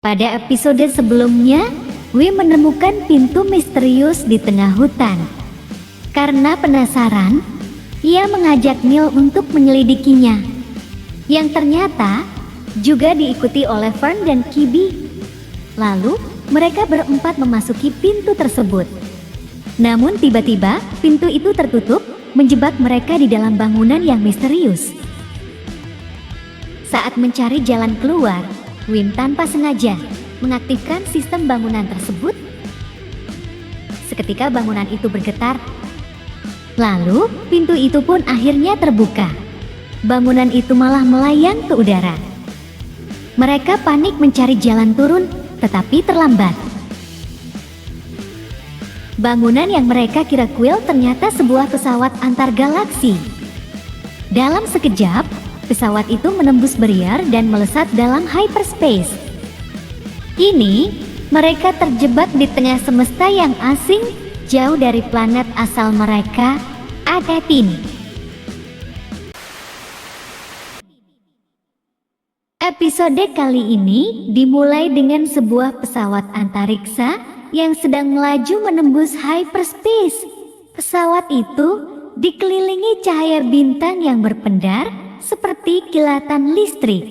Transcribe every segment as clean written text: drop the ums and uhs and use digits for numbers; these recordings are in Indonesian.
Pada episode sebelumnya, Wim menemukan pintu misterius di tengah hutan. Karena penasaran, ia mengajak Neil untuk menyelidikinya, yang ternyata juga diikuti oleh Fern dan Kibi. Lalu, mereka berempat memasuki pintu tersebut. Namun tiba-tiba, pintu itu tertutup, menjebak mereka di dalam bangunan yang misterius. Saat mencari jalan keluar, Wim tanpa sengaja mengaktifkan sistem bangunan tersebut. Seketika bangunan itu bergetar. Lalu, pintu itu pun akhirnya terbuka. Bangunan itu malah melayang ke udara. Mereka panik mencari jalan turun, tetapi terlambat. Bangunan yang mereka kira kuil ternyata sebuah pesawat antar galaksi. Dalam sekejap, pesawat itu menembus barrier dan melesat dalam hyperspace. Kini, mereka terjebak di tengah semesta yang asing, jauh dari planet asal mereka, Atetin. Episode kali ini dimulai dengan sebuah pesawat antariksa yang sedang melaju menembus hyperspace. Pesawat itu dikelilingi cahaya bintang yang berpendar seperti kilatan listrik.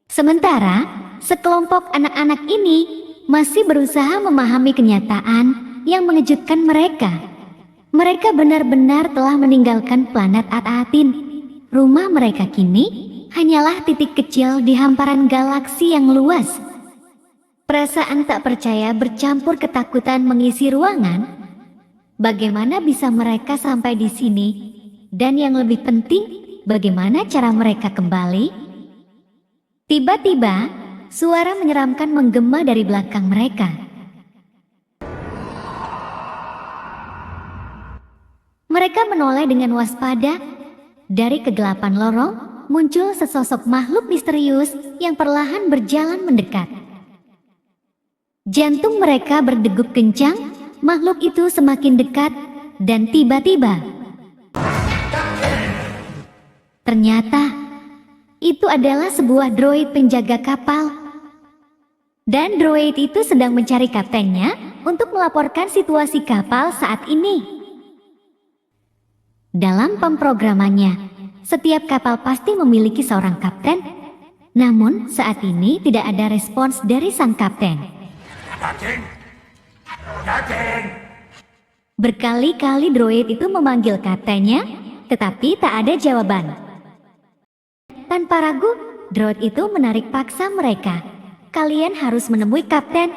Sementara, sekelompok anak-anak ini masih berusaha memahami kenyataan yang mengejutkan mereka. Mereka benar-benar telah meninggalkan planet Atetin. Rumah mereka kini hanyalah titik kecil di hamparan galaksi yang luas. Perasaan tak percaya bercampur ketakutan mengisi ruangan. Bagaimana bisa mereka sampai di sini? Dan yang lebih penting, bagaimana cara mereka kembali? Tiba-tiba, suara menyeramkan menggema dari belakang mereka. Mereka menoleh dengan waspada. Dari kegelapan lorong, muncul sesosok makhluk misterius yang perlahan berjalan mendekat. Jantung mereka berdegup kencang, makhluk itu semakin dekat, dan tiba-tiba ternyata itu adalah sebuah droid penjaga kapal. Dan droid itu sedang mencari kaptennya untuk melaporkan situasi kapal saat ini. Dalam pemrogramannya, setiap kapal pasti memiliki seorang kapten. Namun saat ini tidak ada respons dari sang kapten. Berkali-kali droid itu memanggil kaptennya, tetapi tak ada jawaban. Tanpa ragu, droid itu menarik paksa mereka. Kalian harus menemui kapten.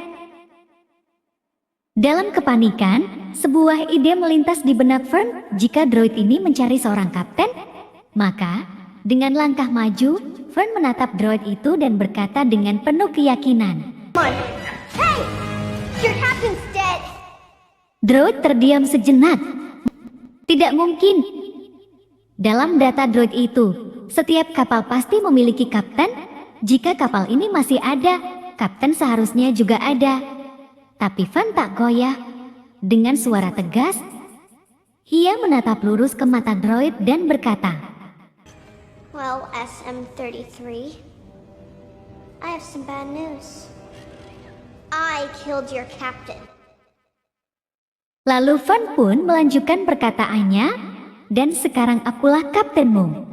Dalam kepanikan, sebuah ide melintas di benak Fern. Jika droid ini mencari seorang kapten, maka dengan langkah maju, Fern menatap droid itu dan berkata dengan penuh keyakinan. Hey! Your captain's dead! Droid terdiam sejenak. Tidak mungkin. Dalam data droid itu, setiap kapal pasti memiliki kapten. Jika kapal ini masih ada, kapten seharusnya juga ada. Tapi Van tak goyah. Dengan suara tegas, ia menatap lurus ke mata droid dan berkata, Well, SM-33, I have some bad news. I killed your captain. Lalu Van pun melanjutkan perkataannya, dan sekarang akulah kaptenmu.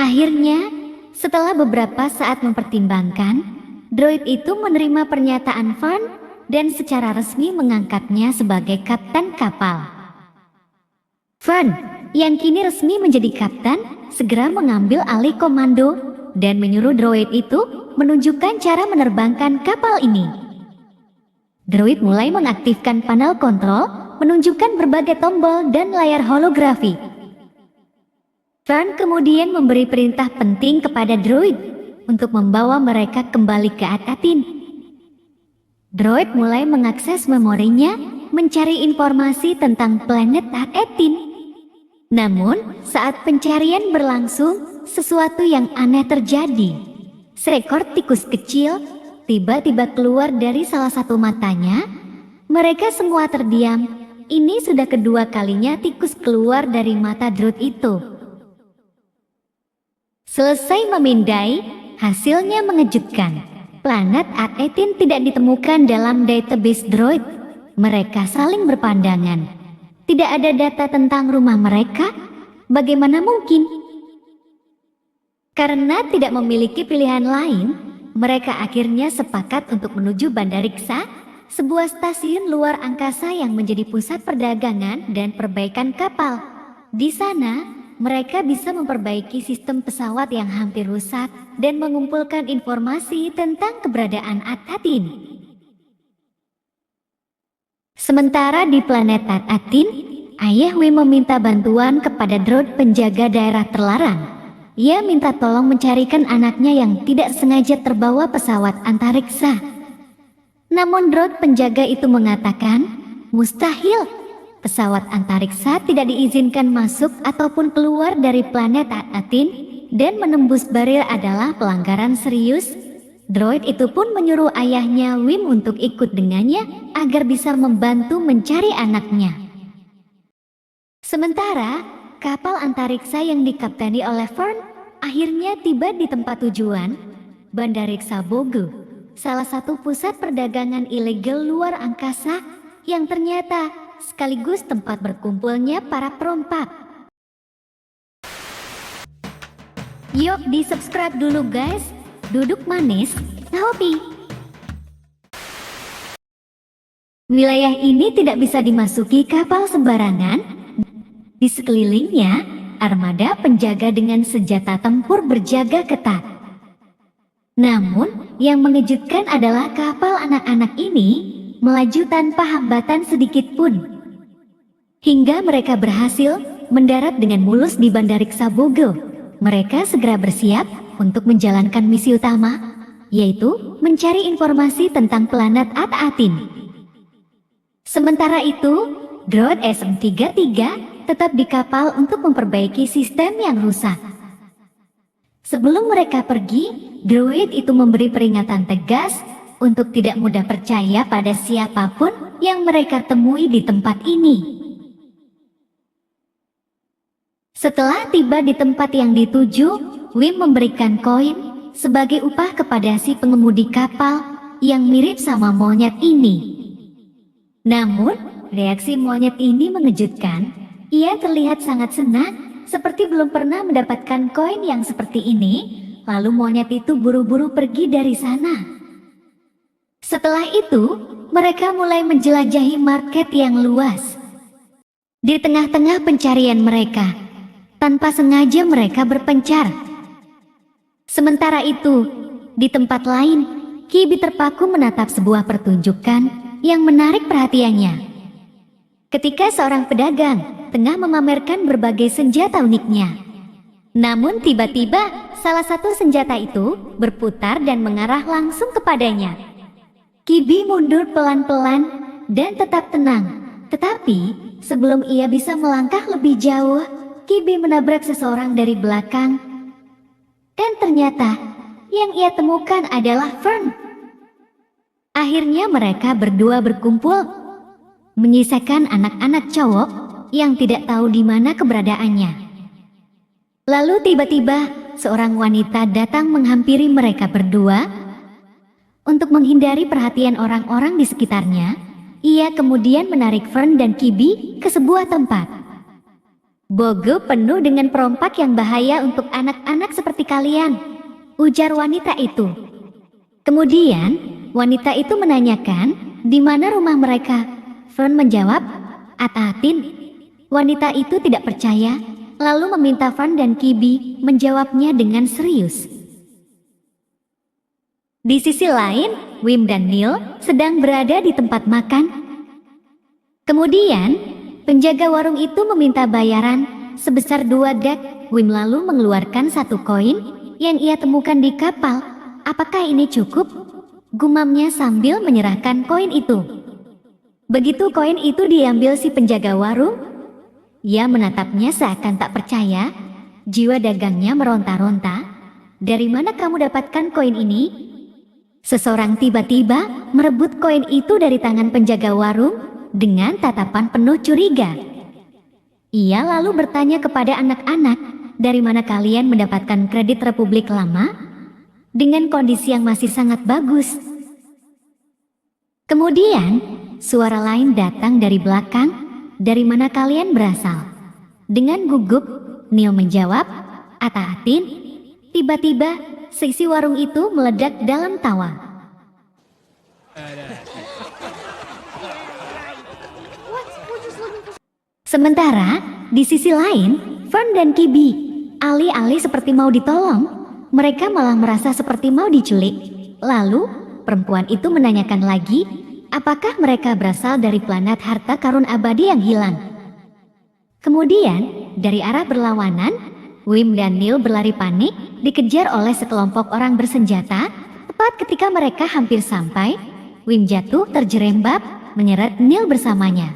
Akhirnya, setelah beberapa saat mempertimbangkan, droid itu menerima pernyataan Van dan secara resmi mengangkatnya sebagai kapten kapal. Van, yang kini resmi menjadi kapten, segera mengambil alih komando dan menyuruh droid itu menunjukkan cara menerbangkan kapal ini. Droid mulai mengaktifkan panel kontrol, menunjukkan berbagai tombol dan layar holografi. Fern kemudian memberi perintah penting kepada droid untuk membawa mereka kembali ke Atetin. Droid mulai mengakses memorinya, mencari informasi tentang planet Atetin. Namun, saat pencarian berlangsung, sesuatu yang aneh terjadi. Seekor tikus kecil tiba-tiba keluar dari salah satu matanya. Mereka semua terdiam. Ini sudah kedua kalinya tikus keluar dari mata droid itu. Selesai memindai, hasilnya mengejutkan. planet At-18 tidak ditemukan dalam database droid. Mereka saling berpandangan. Tidak ada data tentang rumah mereka. Bagaimana mungkin? Karena tidak memiliki pilihan lain, mereka akhirnya sepakat untuk menuju Bandariksa, sebuah stasiun luar angkasa yang menjadi pusat perdagangan dan perbaikan kapal. Di sana, mereka bisa memperbaiki sistem pesawat yang hampir rusak dan mengumpulkan informasi tentang keberadaan At-18. Sementara di planet At-18, ayah Wim meminta bantuan kepada droid penjaga daerah terlarang. Ia minta tolong mencarikan anaknya yang tidak sengaja terbawa pesawat antariksa. Namun droid penjaga itu mengatakan, mustahil. Pesawat antariksa tidak diizinkan masuk ataupun keluar dari planet At-18 dan menembus baril adalah pelanggaran serius. Droid itu pun menyuruh ayahnya Wim untuk ikut dengannya agar bisa membantu mencari anaknya. Sementara, kapal antariksa yang dikapteni oleh Fern akhirnya tiba di tempat tujuan, Bandariksa Bogu, salah satu pusat perdagangan ilegal luar angkasa yang ternyata sekaligus tempat berkumpulnya para perompak. Yuk di-subscribe dulu guys. Duduk manis, hobi. Wilayah ini tidak bisa dimasuki kapal sembarangan. Di sekelilingnya, armada penjaga dengan senjata tempur berjaga ketat. Namun, yang mengejutkan adalah kapal anak-anak ini melaju tanpa hambatan sedikit pun. Hingga mereka berhasil mendarat dengan mulus di Bandariksa Bogo. Mereka segera bersiap untuk menjalankan misi utama, yaitu mencari informasi tentang planet At-18. Sementara itu, droid SM-33 tetap di kapal untuk memperbaiki sistem yang rusak. Sebelum mereka pergi, droid itu memberi peringatan tegas untuk tidak mudah percaya pada siapapun yang mereka temui di tempat ini. Setelah tiba di tempat yang dituju, Wim memberikan koin sebagai upah kepada si pengemudi kapal yang mirip sama monyet ini. Namun, reaksi monyet ini mengejutkan. Ia terlihat sangat senang, seperti belum pernah mendapatkan koin yang seperti ini. Lalu monyet itu buru-buru pergi dari sana. Setelah itu, mereka mulai menjelajahi market yang luas. Di tengah-tengah pencarian mereka, tanpa sengaja mereka berpencar. Sementara itu, di tempat lain, Kibi terpaku menatap sebuah pertunjukan yang menarik perhatiannya. Ketika seorang pedagang tengah memamerkan berbagai senjata uniknya. Namun tiba-tiba salah satu senjata itu berputar dan mengarah langsung kepadanya. Kibi mundur pelan-pelan dan tetap tenang. Tetapi sebelum ia bisa melangkah lebih jauh, Kibi menabrak seseorang dari belakang. Dan ternyata yang ia temukan adalah Fern. Akhirnya mereka berdua berkumpul, menyisakan anak-anak cowok yang tidak tahu di mana keberadaannya. Lalu tiba-tiba seorang wanita datang menghampiri mereka berdua. Untuk menghindari perhatian orang-orang di sekitarnya, ia kemudian menarik Fern dan Kibi ke sebuah tempat. Bogo penuh dengan perompak yang bahaya untuk anak-anak seperti kalian, ujar wanita itu. Kemudian, wanita itu menanyakan di mana rumah mereka. Fern menjawab, At-18. Wanita itu tidak percaya, lalu meminta Fern dan Kibi menjawabnya dengan serius. Di sisi lain, Wim dan Neil sedang berada di tempat makan. Kemudian, penjaga warung itu meminta bayaran sebesar 2 gag. Wim lalu mengeluarkan 1 koin yang ia temukan di kapal. Apakah ini cukup? Gumamnya sambil menyerahkan koin itu. Begitu koin itu diambil si penjaga warung, ia menatapnya seakan tak percaya. Jiwa dagangnya meronta-ronta. Dari mana kamu dapatkan koin ini? Seseorang tiba-tiba merebut koin itu dari tangan penjaga warung dengan tatapan penuh curiga. Ia lalu bertanya kepada anak-anak, dari mana kalian mendapatkan kredit Republik Lama? dengan kondisi yang masih sangat bagus. Kemudian, suara lain datang dari belakang. Dari mana kalian berasal? Dengan gugup, Neil menjawab, "Ata-atin." Tiba-tiba, seisi warung itu meledak dalam tawa. Sementara, di sisi lain, Fern dan Kibi, alih-alih seperti mau ditolong, mereka malah merasa seperti mau diculik. Lalu, perempuan itu menanyakan lagi, apakah mereka berasal dari planet harta karun abadi yang hilang. Kemudian, dari arah berlawanan, Wim dan Neil berlari panik, dikejar oleh sekelompok orang bersenjata. Tepat ketika mereka hampir sampai, Wim jatuh terjerembab, menyeret Neil bersamanya.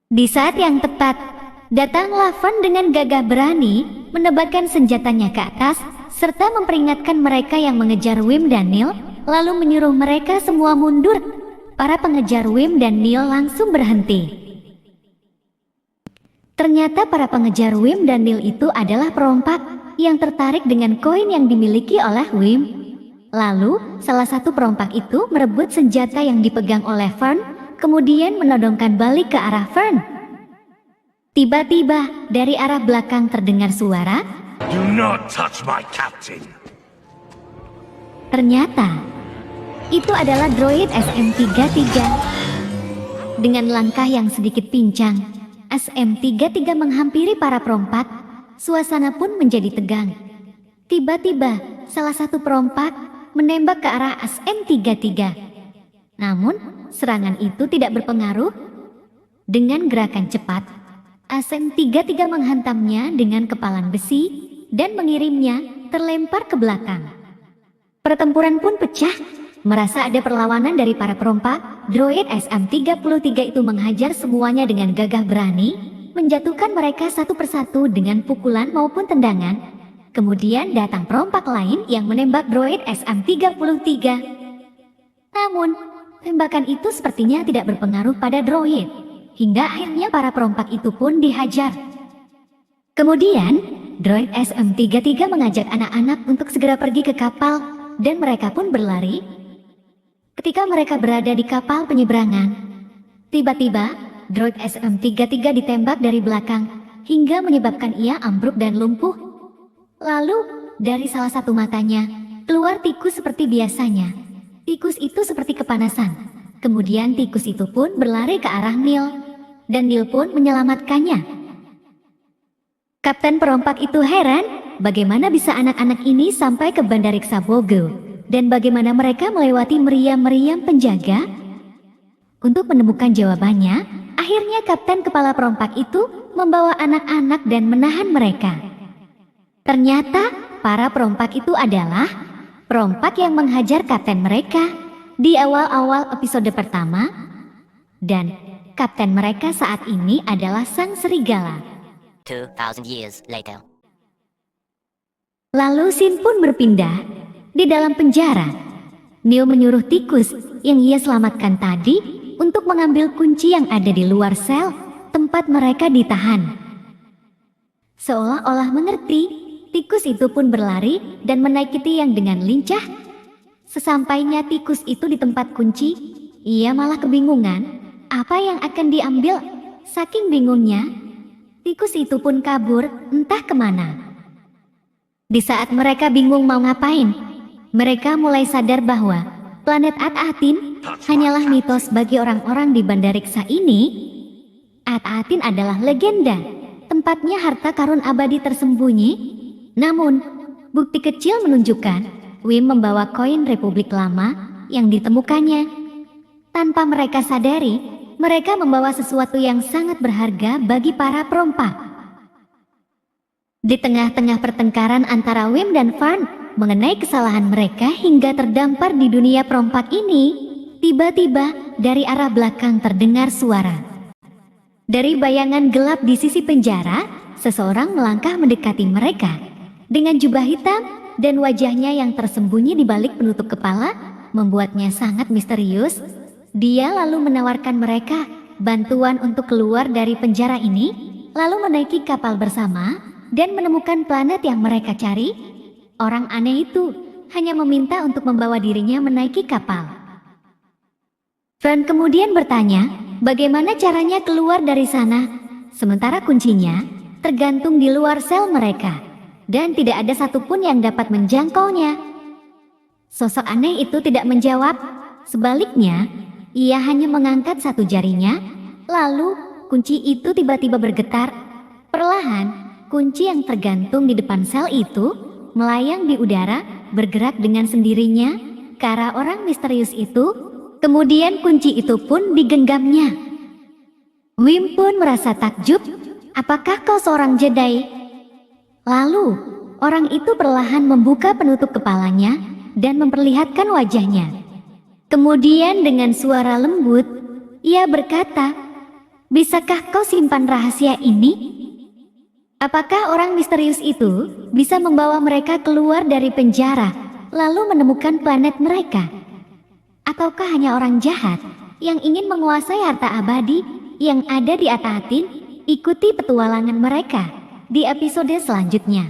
Di saat yang tepat, datanglah Fern dengan gagah berani, menebakkan senjatanya ke atas, serta memperingatkan mereka yang mengejar Wim dan Neil, lalu menyuruh mereka semua mundur. Para pengejar Wim dan Neil langsung berhenti. Ternyata para pengejar Wim dan Neil itu adalah perompak yang tertarik dengan koin yang dimiliki oleh Wim. Lalu, salah satu perompak itu merebut senjata yang dipegang oleh Fern, kemudian menodongkan balik ke arah Fern. Tiba-tiba, dari arah belakang terdengar suara, "Do not touch my captain." ternyata itu adalah droid SM-33. Dengan langkah yang sedikit pincang, SM-33 menghampiri para perompak. Suasana pun menjadi tegang. Tiba-tiba, salah satu perompak menembak ke arah SM-33. Namun, serangan itu tidak berpengaruh. Dengan gerakan cepat, SM-33 menghantamnya dengan kepalan besi dan mengirimnya terlempar ke belakang. Pertempuran pun pecah. Merasa ada perlawanan dari para perompak, droid SM-33 itu menghajar semuanya dengan gagah berani, menjatuhkan mereka satu persatu dengan pukulan maupun tendangan. Kemudian datang perompak lain yang menembak droid SM-33. Namun, tembakan itu sepertinya tidak berpengaruh pada droid, hingga akhirnya para perompak itu pun dihajar. Kemudian, droid SM-33 mengajak anak-anak untuk segera pergi ke kapal, dan mereka pun berlari. Ketika mereka berada di kapal penyeberangan, tiba-tiba droid SM-33 ditembak dari belakang hingga menyebabkan ia ambruk dan lumpuh. Lalu, dari salah satu matanya, keluar tikus seperti biasanya. Tikus itu seperti kepanasan. Kemudian tikus itu pun berlari ke arah Neil, dan Neil pun menyelamatkannya. Kapten perompak itu heran, bagaimana bisa anak-anak ini sampai ke Bandar Ixabogo, dan bagaimana mereka melewati meriam-meriam penjaga? Untuk menemukan jawabannya, akhirnya kapten kepala perompak itu membawa anak-anak dan menahan mereka. Ternyata, para perompak itu adalah perompak yang menghajar kapten mereka di awal-awal episode pertama, dan kapten mereka saat ini adalah sang serigala. 2,000 years later. Lalu scene pun berpindah. Di dalam penjara, Neil menyuruh tikus yang ia selamatkan tadi untuk mengambil kunci yang ada di luar sel tempat mereka ditahan. Seolah-olah mengerti, tikus itu pun berlari dan menaiki tiang dengan lincah. Sesampainya tikus itu di tempat kunci, ia malah kebingungan apa yang akan diambil. Saking bingungnya, tikus itu pun kabur entah kemana. Di saat mereka bingung mau ngapain, mereka mulai sadar bahwa planet At-Atin hanyalah mitos bagi orang-orang di Bandariksa ini. At-Atin adalah legenda, tempatnya harta karun abadi tersembunyi. Namun, bukti kecil menunjukkan Wim membawa koin Republik Lama yang ditemukannya. Tanpa mereka sadari, mereka membawa sesuatu yang sangat berharga bagi para perompak. Di tengah-tengah pertengkaran antara Wim dan Fern mengenai kesalahan mereka hingga terdampar di dunia perompak ini, tiba-tiba dari arah belakang terdengar suara. Dari bayangan gelap di sisi penjara, seseorang melangkah mendekati mereka. Dengan jubah hitam dan wajahnya yang tersembunyi di balik penutup kepala, membuatnya sangat misterius. Dia lalu menawarkan mereka bantuan untuk keluar dari penjara ini, lalu menaiki kapal bersama dan menemukan planet yang mereka cari. Orang aneh itu hanya meminta untuk membawa dirinya menaiki kapal. Fern kemudian bertanya, bagaimana caranya keluar dari sana, sementara kuncinya tergantung di luar sel mereka, dan tidak ada satupun yang dapat menjangkaunya. Sosok aneh itu tidak menjawab, sebaliknya, ia hanya mengangkat satu jarinya, lalu kunci itu tiba-tiba bergetar. Perlahan, kunci yang tergantung di depan sel itu melayang di udara, bergerak dengan sendirinya ke arah orang misterius itu. Kemudian kunci itu pun digenggamnya. Wim pun merasa takjub. Apakah kau seorang Jedi? Lalu, orang itu perlahan membuka penutup kepalanya dan memperlihatkan wajahnya. Kemudian dengan suara lembut, ia berkata, "Bisakah kau simpan rahasia ini?" Apakah orang misterius itu bisa membawa mereka keluar dari penjara, lalu menemukan planet mereka? Ataukah hanya orang jahat yang ingin menguasai harta abadi yang ada di Atatin? Ikuti petualangan mereka di episode selanjutnya.